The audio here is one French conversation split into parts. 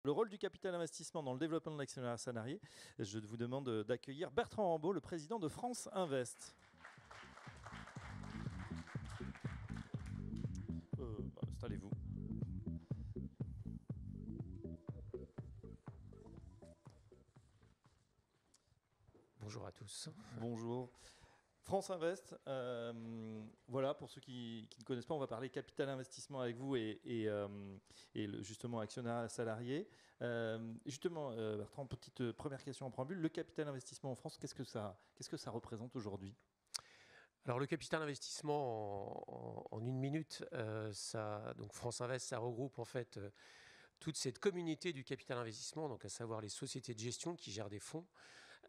Le rôle du capital investissement dans le développement de l'actionnariat salarié. Je vous demande d'accueillir Bertrand Rambaud, le président de France Invest. Installez-vous. Bonjour à tous. Bonjour. France Invest, voilà, pour ceux qui ne connaissent pas, on va parler capital investissement avec vous et justement actionnaire salarié. Justement, Bertrand, petite première question en préambule, le capital investissement en France, qu'est-ce que ça représente aujourd'hui ? Alors le capital investissement en une minute, donc France Invest, ça regroupe en fait toute cette communauté du capital investissement, donc à savoir les sociétés de gestion qui gèrent des fonds,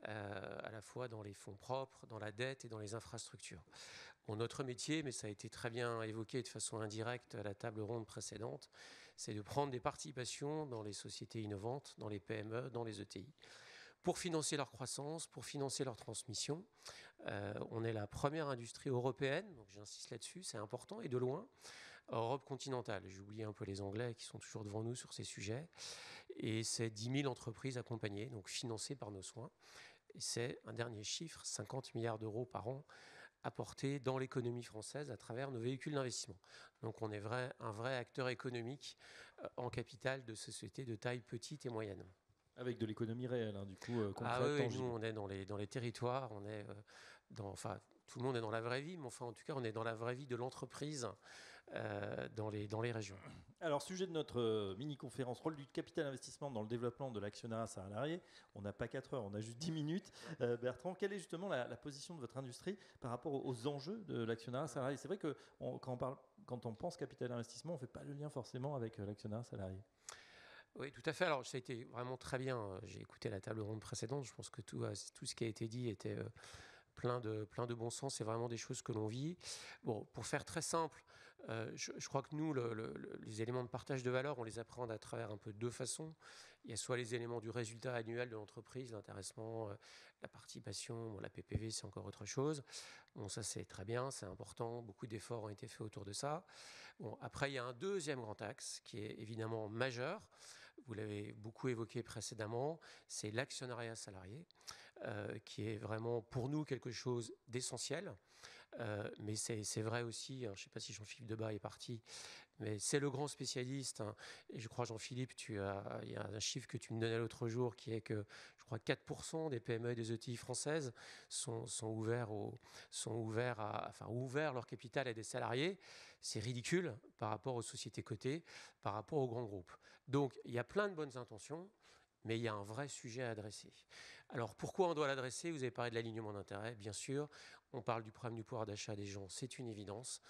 à la fois dans les fonds propres, dans la dette et dans les infrastructures. Bon, notre métier, mais ça a été très bien évoqué de façon indirecte à la table ronde précédente, c'est de prendre des participations dans les sociétés innovantes, dans les PME, dans les ETI, pour financer leur croissance, pour financer leur transmission. On est la première industrie européenne, donc j'insiste là-dessus, c'est important, et de loin, Europe continentale. J'oublie un peu les Anglais qui sont toujours devant nous sur ces sujets. Et c'est 10 000 entreprises accompagnées, donc financées par nos soins. Et c'est un dernier chiffre, 50 milliards d'euros par an apportés dans l'économie française à travers nos véhicules d'investissement. Donc on est un vrai acteur économique en capital de sociétés de taille petite et moyenne. Avec de l'économie réelle, hein, du coup, concrète, ah oui, tangible. Nous, on est dans les territoires, on est tout le monde est dans la vraie vie, mais enfin, en tout cas, on est dans la vraie vie de l'entreprise dans les régions. Alors, sujet de notre mini-conférence, rôle du capital investissement dans le développement de l'actionnariat salarié. On n'a pas 4 heures, on a juste 10 minutes. Bertrand, quelle est justement la position de votre industrie par rapport aux enjeux de l'actionnariat salarié ? C'est vrai que quand on pense capital investissement, on ne fait pas le lien forcément avec l'actionnariat salarié. Oui, tout à fait. Alors, ça a été vraiment très bien. J'ai écouté la table ronde précédente. Je pense que tout ce qui a été dit était plein de bon sens. C'est vraiment des choses que l'on vit. Bon, pour faire très simple, je crois que nous, les éléments de partage de valeur, on les apprend à travers un peu deux façons. Il y a soit les éléments du résultat annuel de l'entreprise, l'intéressement, la participation, la PPV, c'est encore autre chose. Bon, ça, c'est très bien, c'est important. Beaucoup d'efforts ont été faits autour de ça. Bon, après, il y a un deuxième grand axe qui est évidemment majeur. Vous l'avez beaucoup évoqué précédemment, c'est l'actionnariat salarié, qui est vraiment pour nous quelque chose d'essentiel. Mais c'est vrai aussi, hein, je ne sais pas si Jean-Philippe Debat est parti, mais c'est le grand spécialiste. Hein, et je crois, Jean-Philippe, il y a un chiffre que tu me donnais l'autre jour qui est que, je crois, 4% des PME et des ETI françaises sont ouverts leur capital à des salariés. C'est ridicule par rapport aux sociétés cotées, par rapport aux grands groupes. Donc, il y a plein de bonnes intentions, mais il y a un vrai sujet à adresser. Alors, pourquoi on doit l'adresser ? Vous avez parlé de l'alignement d'intérêts, bien sûr. On parle du problème du pouvoir d'achat des gens, c'est une évidence.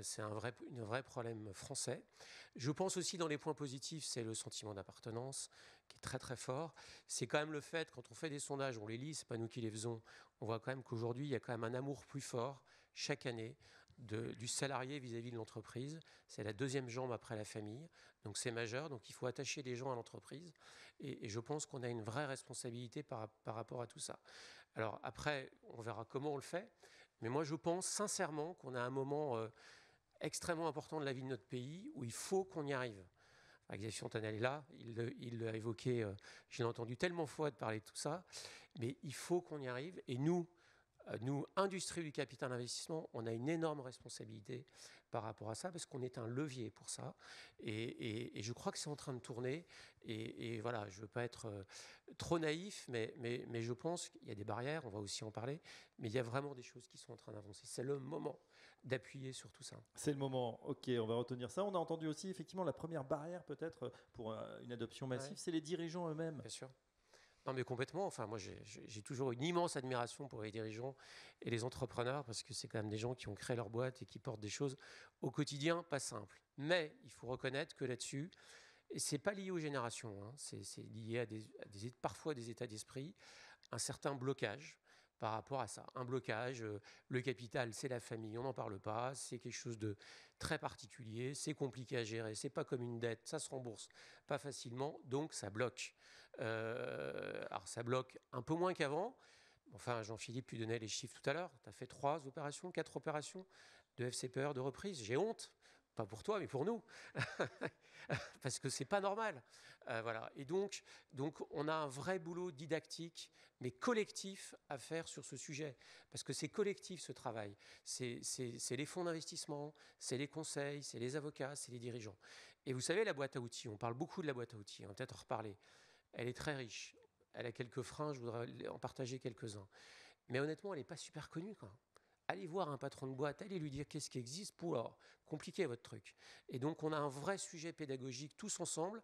C'est un vrai problème français. Je pense aussi dans les points positifs, c'est le sentiment d'appartenance, qui est très très fort. C'est quand même le fait, quand on fait des sondages, on les lit, c'est pas nous qui les faisons, on voit quand même qu'aujourd'hui, il y a quand même un amour plus fort, chaque année, du salarié vis-à-vis de l'entreprise. C'est la deuxième jambe après la famille, donc c'est majeur. Donc il faut attacher les gens à l'entreprise. Et je pense qu'on a une vraie responsabilité par rapport à tout ça. Alors après, on verra comment on le fait. Mais moi, je pense sincèrement qu'on a un moment extrêmement important de la vie de notre pays où il faut qu'on y arrive. Xavier Fontanelle est là, il l'a évoqué, je l'ai entendu tellement fois de parler de tout ça, mais il faut qu'on y arrive. Et nous, industrie du capital investissement, on a une énorme responsabilité par rapport à ça parce qu'on est un levier pour ça. Et je crois que c'est en train de tourner. Et voilà, je ne veux pas être trop naïf, mais je pense qu'il y a des barrières, on va aussi en parler, mais il y a vraiment des choses qui sont en train d'avancer. C'est le moment d'appuyer sur tout ça. C'est le moment, ok, on va retenir ça. On a entendu aussi effectivement la première barrière peut-être pour une adoption massive, c'est les dirigeants eux-mêmes. Bien sûr. Non mais complètement, enfin moi j'ai toujours une immense admiration pour les dirigeants et les entrepreneurs parce que c'est quand même des gens qui ont créé leur boîte et qui portent des choses au quotidien pas simples. Mais il faut reconnaître que là-dessus, et c'est pas lié aux générations, hein, c'est lié à parfois des états d'esprit, un certain blocage par rapport à ça. Un blocage, le capital, c'est la famille, on n'en parle pas, c'est quelque chose de très particulier, c'est compliqué à gérer, c'est pas comme une dette, ça se rembourse pas facilement, donc ça bloque. Alors ça bloque un peu moins qu'avant. Enfin, Jean-Philippe, tu donnais les chiffres tout à l'heure, tu as fait 4 opérations de FCPR de reprise, j'ai honte. Pas pour toi, mais pour nous. parce que c'est pas normal. Voilà. Et donc, on a un vrai boulot didactique, mais collectif à faire sur ce sujet, parce que c'est collectif ce travail. C'est les fonds d'investissement, c'est les conseils, c'est les avocats, c'est les dirigeants. Et vous savez, la boîte à outils, on parle beaucoup de la boîte à outils, on va peut-être en reparler. Elle est très riche. Elle a quelques freins, je voudrais en partager quelques-uns. Mais honnêtement, elle n'est pas super connue, quoi. Allez voir un patron de boîte, allez lui dire qu'est-ce qui existe pour compliquer votre truc. Et donc, on a un vrai sujet pédagogique tous ensemble,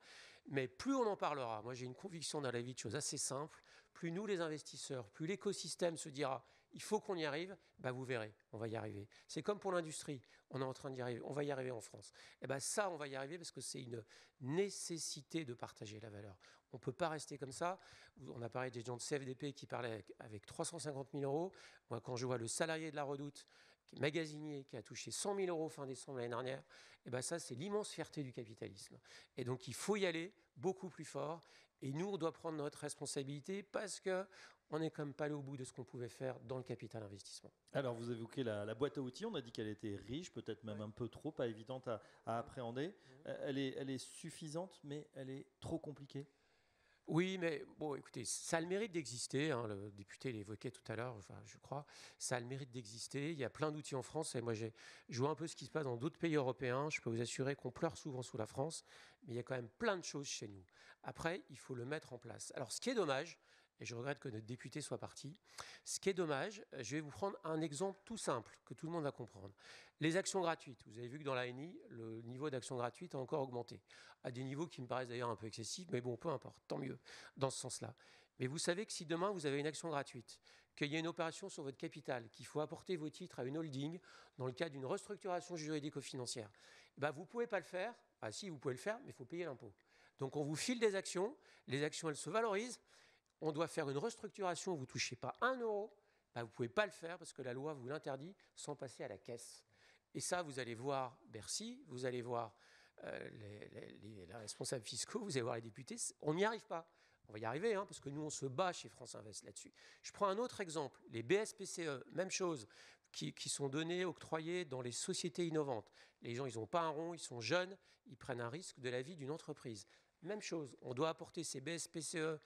mais plus on en parlera, moi j'ai une conviction dans la vie de choses assez simples, plus nous les investisseurs, plus l'écosystème se dira il faut qu'on y arrive, bah vous verrez, on va y arriver. C'est comme pour l'industrie, on est en train d'y arriver, on va y arriver en France. Et bien ça, on va y arriver parce que c'est une nécessité de partager la valeur. On ne peut pas rester comme ça. On a parlé des gens de CFDP qui parlaient avec 350 000 euros. Moi, quand je vois le salarié de la Redoute, qui est magasinier, qui a touché 100 000 euros fin décembre l'année dernière, et ben ça, c'est l'immense fierté du capitalisme. Et donc, il faut y aller beaucoup plus fort. Et nous, on doit prendre notre responsabilité parce qu'on n'est quand même pas allé au bout de ce qu'on pouvait faire dans le capital investissement. Alors, vous évoquez la boîte à outils. On a dit qu'elle était riche, peut-être même un peu trop, pas évidente à appréhender. Elle est suffisante, mais elle est trop compliquée. Oui, mais bon, écoutez, ça a le mérite d'exister. Hein, le député l'évoquait tout à l'heure, enfin, je crois. Ça a le mérite d'exister. Il y a plein d'outils en France. Et moi, je vois un peu ce qui se passe dans d'autres pays européens. Je peux vous assurer qu'on pleure souvent sous la France, mais il y a quand même plein de choses chez nous. Après, il faut le mettre en place. Alors, ce qui est dommage, et je regrette que notre député soit parti, ce qui est dommage, je vais vous prendre un exemple tout simple que tout le monde va comprendre. Les actions gratuites. Vous avez vu que dans l'ANI, le niveau d'actions gratuites a encore augmenté, à des niveaux qui me paraissent d'ailleurs un peu excessifs, mais bon, peu importe, tant mieux dans ce sens-là. Mais vous savez que si demain vous avez une action gratuite, qu'il y a une opération sur votre capital, qu'il faut apporter vos titres à une holding dans le cadre d'une restructuration juridico-financière, ben vous ne pouvez pas le faire. Ah si, vous pouvez le faire, mais il faut payer l'impôt. Donc on vous file des actions, les actions elles se valorisent, on doit faire une restructuration, vous ne touchez pas 1 euro, ben vous ne pouvez pas le faire parce que la loi vous l'interdit sans passer à la caisse. Et ça, vous allez voir Bercy, vous allez voir les responsables fiscaux, vous allez voir les députés, on n'y arrive pas. On va y arriver, hein, parce que nous, on se bat chez France Invest là-dessus. Je prends un autre exemple, les BSPCE, même chose, qui sont donnés, octroyés dans les sociétés innovantes. Les gens, ils n'ont pas un rond, ils sont jeunes, ils prennent un risque de la vie d'une entreprise. Même chose, on doit apporter ces BSPCE,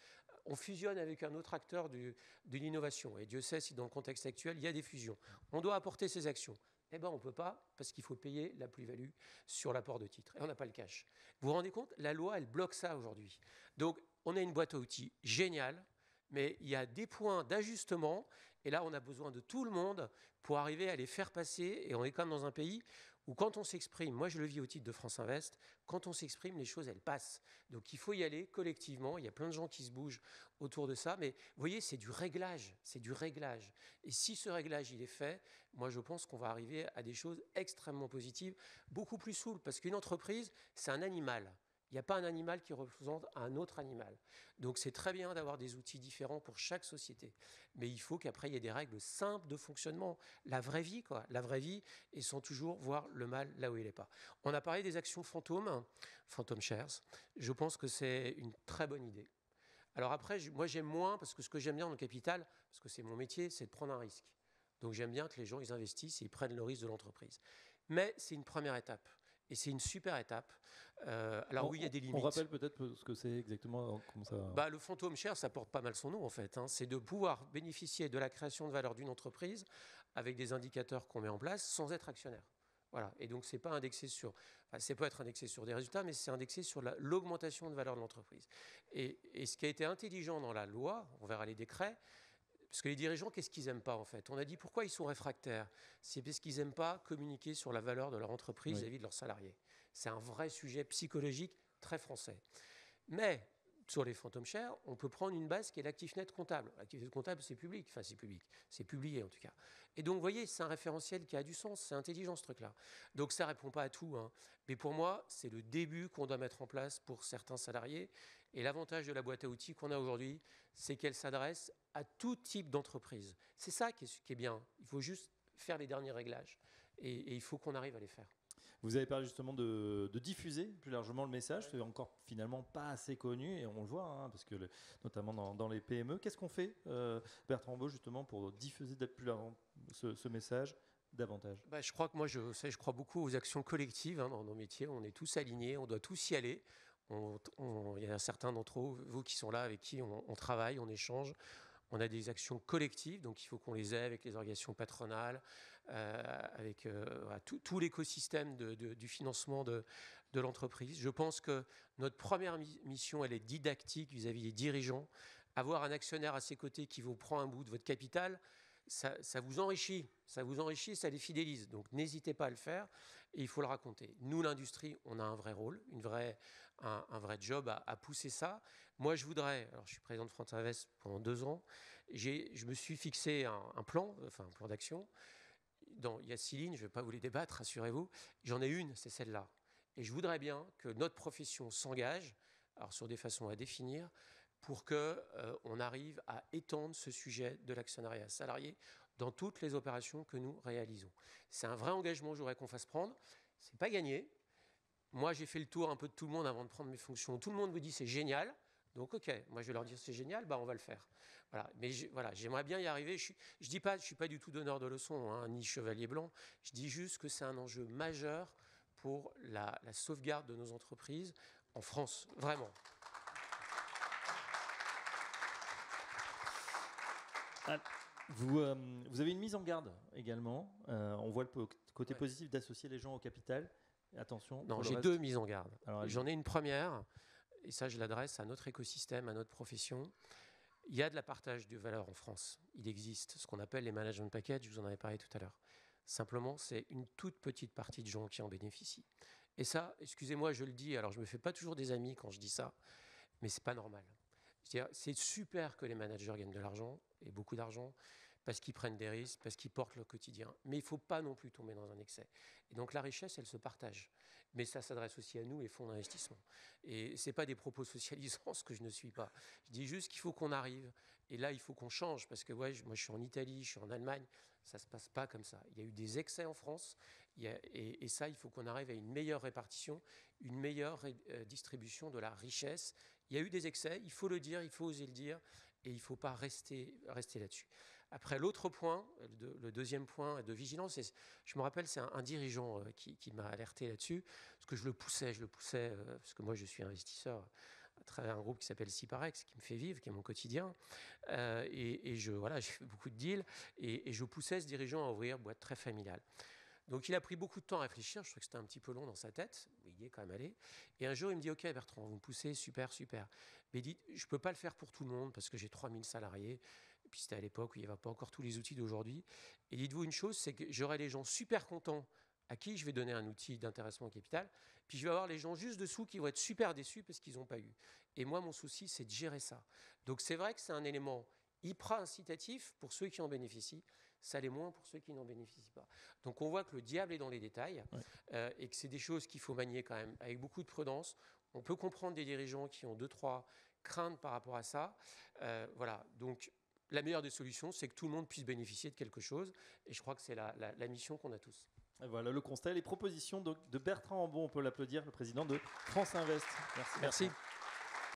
on fusionne avec un autre acteur de l'innovation. Et Dieu sait si dans le contexte actuel, il y a des fusions. On doit apporter ces actions. Eh bien, on ne peut pas parce qu'il faut payer la plus-value sur l'apport de titres. Et on n'a pas le cash. Vous vous rendez compte? La loi, elle bloque ça aujourd'hui. Donc, on a une boîte à outils géniale, mais il y a des points d'ajustement. Et là, on a besoin de tout le monde pour arriver à les faire passer. Et on est quand même dans un pays où quand on s'exprime, moi je le vis au titre de France Invest, quand on s'exprime, les choses, elles passent. Donc il faut y aller collectivement. Il y a plein de gens qui se bougent autour de ça. Mais vous voyez, c'est du réglage. C'est du réglage. Et si ce réglage, il est fait, moi je pense qu'on va arriver à des choses extrêmement positives, beaucoup plus souples. Parce qu'une entreprise, c'est un animal. Il n'y a pas un animal qui représente un autre animal. Donc c'est très bien d'avoir des outils différents pour chaque société. Mais il faut qu'après, il y ait des règles simples de fonctionnement. La vraie vie, quoi. La vraie vie, et sans toujours voir le mal là où il n'est pas. On a parlé des actions fantômes, Phantom Shares. Je pense que c'est une très bonne idée. Alors après, moi j'aime moins, parce que ce que j'aime bien dans le capital, parce que c'est mon métier, c'est de prendre un risque. Donc j'aime bien que les gens ils investissent et ils prennent le risque de l'entreprise. Mais c'est une première étape. Et c'est une super étape. Alors oui, il y a des limites. On rappelle peut-être ce que c'est exactement, comme ça. Bah, le Phantom Share, ça porte pas mal son nom en fait. Hein. C'est de pouvoir bénéficier de la création de valeur d'une entreprise avec des indicateurs qu'on met en place sans être actionnaire. Voilà. Et donc, c'est pas indexé sur, enfin, c'est peut être indexé sur des résultats, mais c'est indexé sur l'augmentation de valeur de l'entreprise. Et ce qui a été intelligent dans la loi, on verra les décrets, parce que les dirigeants, qu'est-ce qu'ils n'aiment pas en fait? On a dit pourquoi ils sont réfractaires. C'est parce qu'ils n'aiment pas communiquer sur la valeur de leur entreprise vis-à-vis de leurs salariés. C'est un vrai sujet psychologique très français. Mais sur les Phantom Shares, on peut prendre une base qui est l'actif net comptable. L'actif net comptable, c'est public. Enfin, c'est public. C'est publié, en tout cas. Et donc, vous voyez, c'est un référentiel qui a du sens. C'est intelligent, ce truc-là. Donc, ça ne répond pas à tout. Hein. Mais pour moi, c'est le début qu'on doit mettre en place pour certains salariés. Et l'avantage de la boîte à outils qu'on a aujourd'hui, c'est qu'elle s'adresse à tout type d'entreprise. C'est ça qui est bien. Il faut juste faire les derniers réglages. Et il faut qu'on arrive à les faire. Vous avez parlé justement de diffuser plus largement le message. C'est encore finalement pas assez connu et on le voit, hein, parce que notamment dans les PME. Qu'est-ce qu'on fait, Bertrand Beau, justement, pour diffuser plus largement ce message davantage? Je crois que moi, je crois beaucoup aux actions collectives dans nos métiers. On est tous alignés, on doit tous y aller. Il y a certains d'entre vous qui sont là, avec qui on travaille, on échange. On a des actions collectives, donc il faut qu'on les ait avec les organisations patronales, avec tout l'écosystème du financement de l'entreprise. Je pense que notre première mission, elle est didactique vis-à-vis des dirigeants. Avoir un actionnaire à ses côtés qui vous prend un bout de votre capital, ça vous enrichit, ça les fidélise. Donc n'hésitez pas à le faire et il faut le raconter. Nous, l'industrie, on a un vrai rôle, un vrai job à pousser ça. Moi, je suis président de France Invest pendant 2 ans, je me suis fixé un plan d'action. Il y a 6 lignes, je ne vais pas vous les débattre, rassurez-vous. J'en ai une, c'est celle-là. Et je voudrais bien que notre profession s'engage, alors sur des façons à définir, pour qu'on arrive à étendre ce sujet de l'actionnariat salarié dans toutes les opérations que nous réalisons. C'est un vrai engagement que je voudrais qu'on fasse prendre. Ce n'est pas gagné. Moi, j'ai fait le tour un peu de tout le monde avant de prendre mes fonctions. Tout le monde me dit c'est génial. Donc, OK, moi, je vais leur dire c'est génial, on va le faire. Voilà. Mais j'aimerais bien y arriver. Je ne suis pas du tout donneur de leçons, ni chevalier blanc. Je dis juste que c'est un enjeu majeur pour la sauvegarde de nos entreprises en France, vraiment. Vous avez une mise en garde également. On voit le côté positif d'associer les gens au capital. Attention. Non, j'ai 2 mises en garde. J'en ai une première, et ça je l'adresse à notre écosystème, à notre profession. Il y a de la partage de valeur en France. Il existe ce qu'on appelle les management packages, je vous en avais parlé tout à l'heure. Simplement, c'est une toute petite partie de gens qui en bénéficient. Et ça, excusez-moi, je le dis, alors je ne me fais pas toujours des amis quand je dis ça, mais ce n'est pas normal. C'est super que les managers gagnent de l'argent, et beaucoup d'argent, parce qu'ils prennent des risques, parce qu'ils portent leur quotidien. Mais il ne faut pas non plus tomber dans un excès. Et donc la richesse, elle se partage. Mais ça s'adresse aussi à nous, les fonds d'investissement. Et ce n'est pas des propos socialisants, ce que je ne suis pas. Je dis juste qu'il faut qu'on arrive. Et là, il faut qu'on change. Parce que moi, je suis en Italie, je suis en Allemagne. Ça ne se passe pas comme ça. Il y a eu des excès en France. Et ça, il faut qu'on arrive à une meilleure répartition, une meilleure distribution de la richesse. Il y a eu des excès, il faut le dire, il faut oser le dire. Et il ne faut pas rester là-dessus. Après, l'autre point, le deuxième point de vigilance, je me rappelle, c'est un dirigeant qui m'a alerté là-dessus, parce que je le poussais, parce que moi, je suis investisseur à travers un groupe qui s'appelle Ciparex, qui me fait vivre, qui est mon quotidien. J'ai fait beaucoup de deals, et je poussais ce dirigeant à ouvrir boîte très familiale. Donc, il a pris beaucoup de temps à réfléchir. Je trouvais que c'était un petit peu long dans sa tête, mais il y est quand même allé. Et un jour, il me dit « Ok, Bertrand, vous me poussez, super. Mais il dit « Je ne peux pas le faire pour tout le monde parce que j'ai 3000 salariés. » Et puis, c'était à l'époque où il n'y avait pas encore tous les outils d'aujourd'hui. Et dites-vous une chose, c'est que j'aurai les gens super contents à qui je vais donner un outil d'intéressement au capital. Puis, je vais avoir les gens juste dessous qui vont être super déçus parce qu'ils n'ont pas eu. Et moi, mon souci, c'est de gérer ça. Donc, c'est vrai que c'est un élément hyper incitatif pour ceux qui en bénéficient. Ça l'est moins pour ceux qui n'en bénéficient pas. Donc on voit que le diable est dans les détails, et que c'est des choses qu'il faut manier quand même avec beaucoup de prudence. On peut comprendre des dirigeants qui ont 2-3 craintes par rapport à ça. Voilà, donc la meilleure des solutions, c'est que tout le monde puisse bénéficier de quelque chose, et je crois que c'est la mission qu'on a tous. Et voilà le constat et les propositions de Bertrand Ambon, on peut l'applaudir, le président de France Invest. Merci.